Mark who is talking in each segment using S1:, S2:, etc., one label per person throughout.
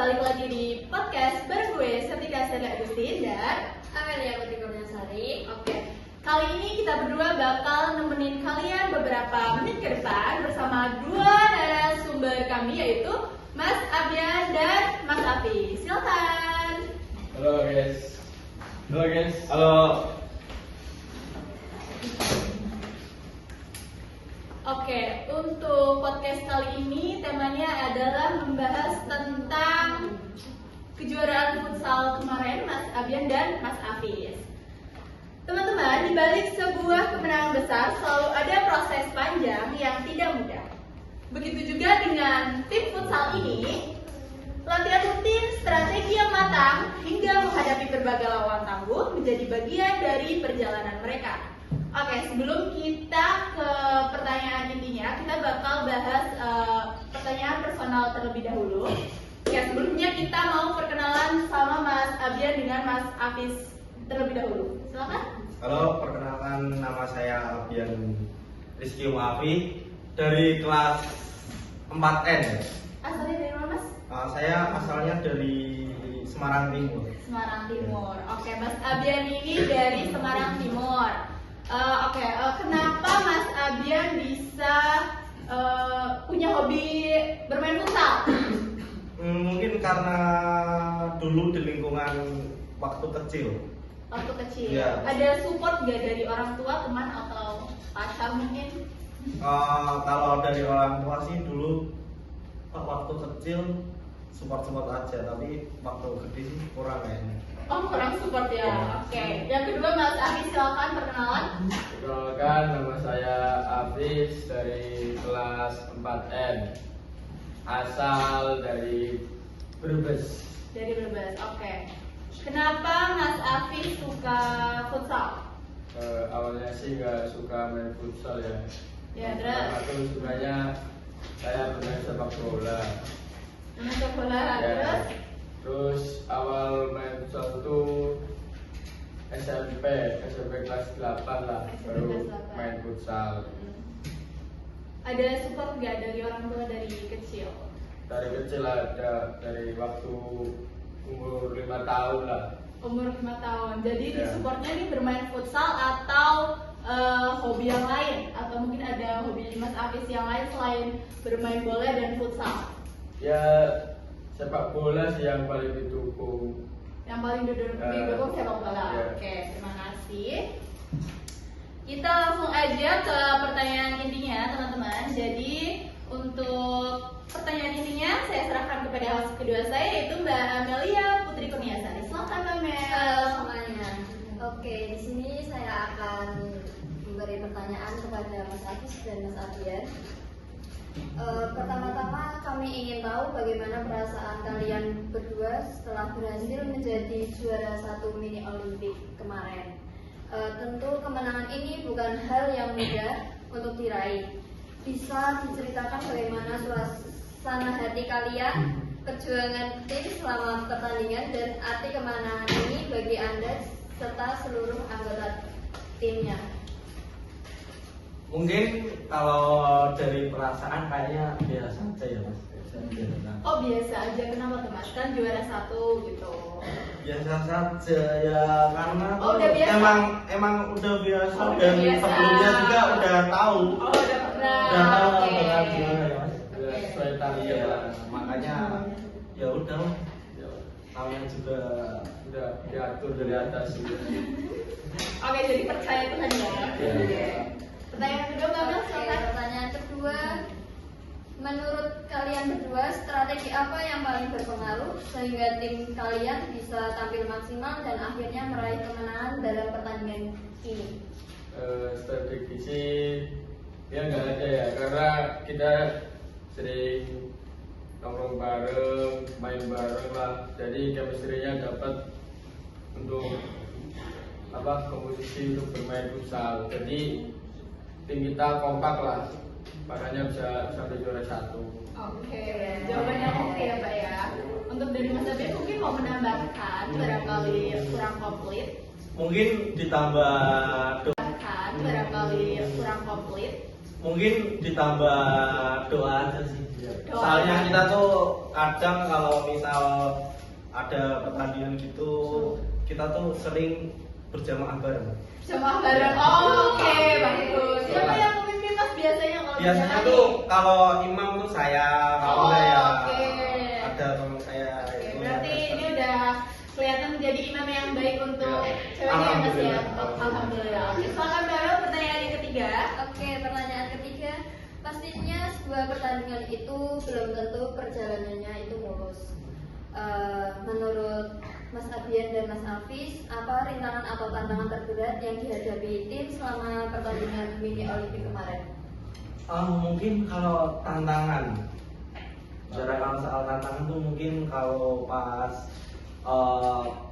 S1: balik lagi di podcast bareng gue Setika Sari Agustin dan
S2: Amelia Putri Kurniasari.
S1: Oke, kali ini kita berdua bakal nemenin kalian beberapa menit ke depan bersama dua narasumber kami, yaitu Mas Abian dan Mas Afi. Silakan.
S3: Halo guys. Halo.
S1: Oke, untuk podcast kali ini temanya adalah membahas tentang kejuaraan futsal kemarin Mas Abian dan Mas Afis. Teman-teman, di balik sebuah kemenangan besar selalu ada proses panjang yang tidak mudah. Begitu juga dengan tim futsal ini, latihan rutin, strategi yang matang, hingga menghadapi berbagai lawan tangguh menjadi bagian dari perjalanan mereka. Oke, sebelum kita ke pertanyaan intinya, kita bakal bahas pertanyaan personal terlebih dahulu. Ya, sebelumnya kita mau perkenalan sama Mas Abian dengan Mas Afis terlebih dahulu. Silakan.
S4: Halo, perkenalkan nama saya Abian Rizky Muafi dari kelas 4N.
S1: Asalnya dari mana, Mas?
S4: Saya asalnya dari Semarang Timur.
S1: Semarang Timur. Oke, Mas Abian ini dari Semarang Timur. Kenapa Mas Abian bisa punya hobi bermain futsal?
S4: Mungkin karena dulu di lingkungan waktu kecil.
S1: Waktu kecil.
S4: Iya.
S1: Ada support nggak dari orang tua, teman atau pacar mungkin?
S4: Kalau dari orang tua sih dulu waktu kecil support aja, tapi waktu gede sih kurang kayaknya.
S1: Oh, kurang support ya. Oke. Yang kedua Mas Afis, silakan perkenalan.
S3: Perkenalkan, nama saya Afis dari kelas 4N. Asal dari Brebes.
S1: Dari Brebes. Oke. Kenapa Mas Afis suka futsal?
S3: Awalnya sih nggak suka main futsal ya.
S1: Ya, terus?
S3: Pertama tuh sukanya saya bermain sepak bola.
S1: Masuk bola.
S3: Ya.
S1: Terus?
S3: Terus awal main futsal itu SMP kelas 8 lah,
S1: SMP
S3: baru
S1: kelas 8.
S3: main futsal.
S1: Ada support nggak dari orang tua dari kecil?
S3: Dari kecil ada, dari waktu umur 5 tahun lah.
S1: Umur 5 tahun. Jadi
S3: Ya.
S1: supportnya nih bermain futsal atau hobi yang lain? Atau mungkin ada hobi Mas Afis yang lain selain bermain bola dan futsal?
S3: Ya sepak bola sih yang paling didukung.
S1: Yang paling didukung sepak bola.
S3: Ya.
S1: Oke, terima kasih. Kita langsung aja ke pertanyaan intinya, teman-teman. Jadi untuk pertanyaan intinya saya serahkan kepada host kedua saya, yaitu Mbak Amelia Putri Kurniasari. Silakan Mbak Mel.
S2: Halo semuanya. Oke, di sini saya akan memberi pertanyaan kepada Mas Afis dan Mas Abian. Pertama-tama kami ingin tahu bagaimana perasaan kalian berdua setelah berhasil menjadi juara 1 mini Olimpik kemarin. Tentu kemenangan ini bukan hal yang mudah untuk diraih. Bisa diceritakan bagaimana suasana hati kalian, perjuangan tim selama pertandingan, dan arti kemenangan ini bagi Anda serta seluruh anggota timnya.
S4: Mungkin kalau dari perasaan kayaknya biasa aja ya Mas.
S1: Oh, biasa aja. Kenapa tuh Mas? Kan juara 1 gitu.
S4: Biasa saja ya, karena
S1: Oh, udah biasa?
S4: emang udah biasa,
S1: Oh, udah
S4: dan
S1: biasa.
S4: sebelumnya juga udah tahu.
S1: Oh, udah pernah.
S4: Udah tahu
S1: Oke.
S4: bakal gimana ya Mas.
S3: Ya, sesuai target
S4: Iya,
S3: lah.
S4: makanya ya udah
S3: Ya,
S4: kalian juga
S3: udah diatur dari atas gitu.
S1: Oke, jadi percaya Tuhan ya.
S4: Iya.
S1: Oke. Pertanyaan kedua Mbak Mel,
S2: Oke,
S1: silakan.
S2: pertanyaan kedua, menurut kalian berdua strategi apa yang paling berpengaruh sehingga tim kalian bisa tampil maksimal dan akhirnya meraih kemenangan dalam pertandingan ini?
S3: Strategi sih ya nggak ada ya, karena kita sering nongkrong bareng, main bareng lah, jadi chemistry-nya dapat untuk komposisi untuk bermain futsal. Jadi tim kita kompak lah, makanya bisa sampai juara 1.
S1: Oke, jawabannya oke ya Pak ya. Untuk dari Mas Abian mungkin mau menambahkan barangkali kurang komplit.
S4: mungkin ditambah
S1: Barangkali kurang komplit.
S4: Mungkin ditambah doa aja sih.
S1: Doa.
S4: Soalnya kita tuh kadang kalau misal ada pertandingan gitu, kita tuh sering berjamaah bareng.
S1: Jamaah bareng. Oh, oke, bagus. Siapa yang memimpin Mas biasanya kalau
S4: Biasanya
S1: berjamaah
S4: tuh
S1: nih?
S4: kalau imam tuh saya, kalau
S1: Oh,
S4: enggak ya
S1: oke.
S4: ada teman saya.
S1: Oke,
S4: itu
S1: berarti
S4: yang
S1: ini udah kelihatan menjadi imam yang baik untuk ceweknya ya Mas ya.
S4: Alhamdulillah.
S1: Alhamdulillah. Oke, silakan Mbak, pertanyaan yang ketiga.
S2: Oke, pertanyaan ketiga. Pastinya sebuah pertandingan itu belum tentu perjalanannya itu mulus. Menurut Mas Abian dan Mas Afis, apa rintangan atau tantangan terberat yang dihadapi tim selama pertandingan mini Olimpik kemarin?
S4: Mungkin kalau tantangan, kalau soal tantangan tuh mungkin kalau pas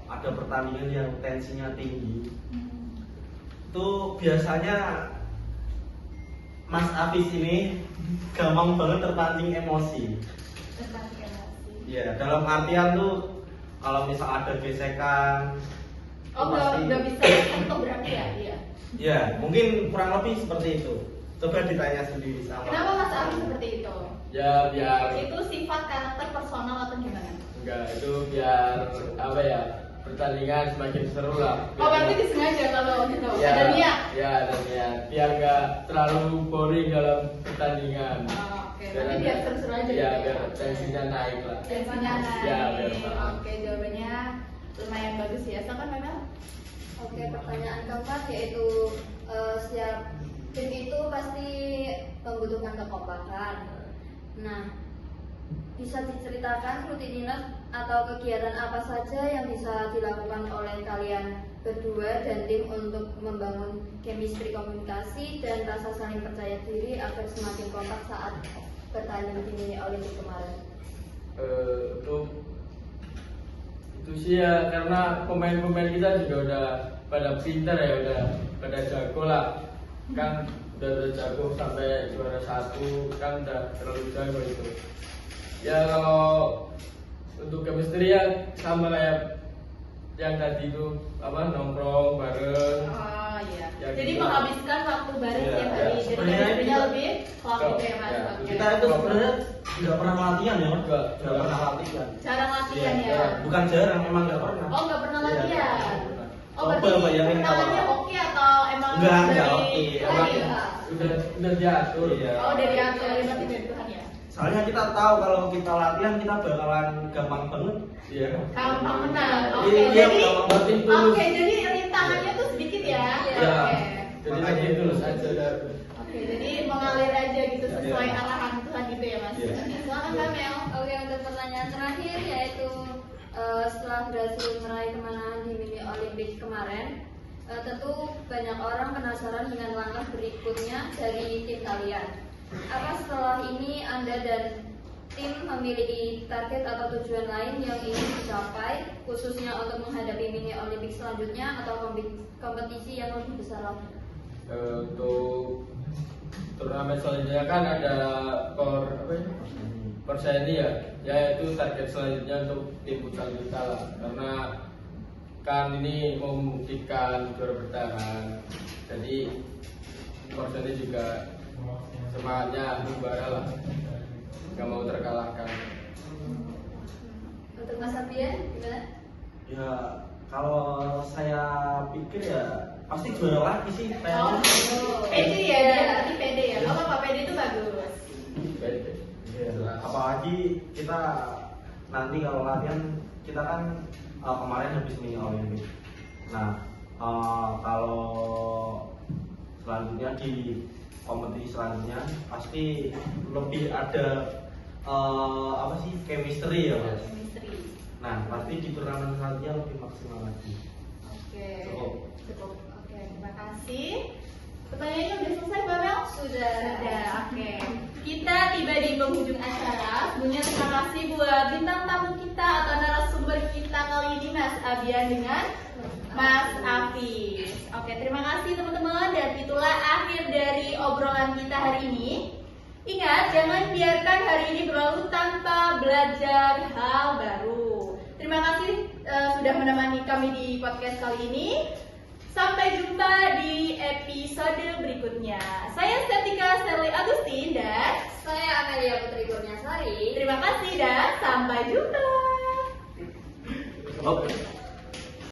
S4: ada pertandingan yang tensinya tinggi, itu biasanya Mas Afis ini gampang banget terpancing emosi.
S1: Tentang emosi.
S4: Ya, dalam artian tuh kalau misal ada gesekan,
S1: Oh,
S4: pasti-
S1: nggak bisa untuk berarti ya? Iya.
S4: ya mungkin kurang lebih seperti itu. Coba ditanya sendiri sama.
S1: Kenapa Mas Afis seperti itu?
S3: Ya biar
S1: Itu sifat karakter personal atau gimana?
S3: enggak, itu biar apa ya, pertandingan semakin seru lah.
S1: Oh, berarti disengaja kalau gitu.
S3: Ya,
S1: Ada niat.
S3: ya ada niat. Biar nggak terlalu boring dalam pertandingan.
S1: Oh, oke, berarti biar seru-seru aja
S3: Ya,
S1: gitu ya?
S3: biar tensinya naik lah.
S1: Tensinya naik.
S3: Ya, biar paham.
S1: Oke, jawabannya lumayan bagus ya. Silakan Memel.
S2: Oke, pertanyaan keempat yaitu setiap tim itu pasti membutuhkan kekompakan. Nah, bisa diceritakan rutinitas atau kegiatan apa saja yang bisa dilakukan oleh kalian berdua dan tim untuk membangun chemistry komunikasi dan rasa saling percaya diri agar semakin kompak saat bertanding di mini Olimpik kemarin?
S3: Untuk itu sih ya, karena pemain-pemain kita juga udah pada pintar ya, udah pada jago lah, kan udah jago sampai juara 1, kan udah terlalu jago itu. Ya kalau untuk chemistry ya sama kayak yang tadi itu apa, nongkrong bareng.
S1: Oh iya.
S3: Ya,
S1: Jadi
S3: gitu.
S1: menghabiskan waktu bareng
S4: Iya,
S1: tiap
S4: iya.
S1: hari. Jadi
S4: Sebenarnya
S1: chemistry-nya
S4: kita-
S1: lebih klop gitu ya Mas.
S3: Ya,
S1: Oke.
S4: Kita itu sebenarnya nggak pernah latihan ya, Mas?
S3: Nggak.
S4: Nggak pernah latihan.
S1: Jarang latihan
S3: Iya,
S1: ya.
S3: iya.
S4: Bukan jarang, memang nggak pernah.
S1: Oh, nggak pernah
S4: Iya,
S1: latihan.
S4: nggak pernah.
S1: Oh,
S4: Coba
S1: berarti
S4: bayangin
S1: pertamanya
S4: kalau-
S1: hoki atau emang
S4: Enggak
S1: dari
S4: hoki.
S1: Tuhan
S4: Emang-
S1: ya?
S3: Udah diatur.
S4: Iya.
S1: Oh, dari atur ya, berarti dari Tuhan ya.
S4: Soalnya kita tahu kalau kita latihan kita bakalan gampang banget.
S3: Iya.
S1: Gampang menang. Oke,
S4: Iya,
S1: jadi
S4: gampang banget.
S1: oke, jadi rintangannya tuh sedikit ya.
S3: Iya.
S1: Oke.
S3: Jadi
S4: Makanya
S3: makanya
S4: itu.
S3: terus aja dah.
S1: Oke, jadi mengalir aja gitu sesuai
S4: Iya.
S1: arahan Tuhan gitu ya Mas.
S4: Iya.
S1: Silakan Mbak Mel.
S2: Oke, untuk pertanyaan terakhir yaitu setelah berhasil meraih kemenangan di mini Olimpik kemarin, tentu banyak orang penasaran dengan langkah berikutnya dari tim kalian. Apa setelah ini Anda dan tim memiliki target atau tujuan lain yang ingin dicapai, khususnya untuk menghadapi mini Olimpik selanjutnya atau kompetisi yang lebih besar lagi?
S3: Untuk turnamen selanjutnya kan ada Perseni ya, itu target selanjutnya untuk tim futsal kita lah, karena kan ini mau membuktikan juara bertahan, jadi Perseni juga semangatnya membara lah, nggak mau terkalahkan.
S2: Untuk Mas Abian, gimana?
S4: Ya kalau saya pikir ya pasti juara lagi sih.
S1: Oh, pede ya, dia tadi pede ya. Oh, Pak pede itu bagus.
S3: Baik.
S4: Iya, apalagi kita nanti kalau latihan kita kan kemarin habis mini Olimpik. Nah kalau selanjutnya di kompetisi selanjutnya pasti lebih ada apa sih, chemistry ya Mas.
S1: Chemistry.
S4: Nah pasti di turnamen selanjutnya lebih maksimal lagi.
S1: Oke.
S4: Cukup.
S1: Cukup. Oke, terima kasih. Pertanyaannya udah selesai, Mbak Mel? Sudah. Oke. Kita tiba di penghujung acara. Sebelumnya terima kasih buat bintang tamu kita atau narasumber kita kali ini, Mas Abian dengan Mas Afis. Oke, terima kasih teman-teman, dan itulah akhir dari obrolan kita hari ini. Ingat, jangan biarkan hari ini berlalu tanpa belajar hal baru. Terima kasih sudah menemani kami di podcast kali ini. Sampai jumpa di episode berikutnya. Saya Setika Sterling Agustin dan
S2: Saya Amelia Putri Kurniasari.
S1: terima kasih dan sampai jumpa.
S4: Oke.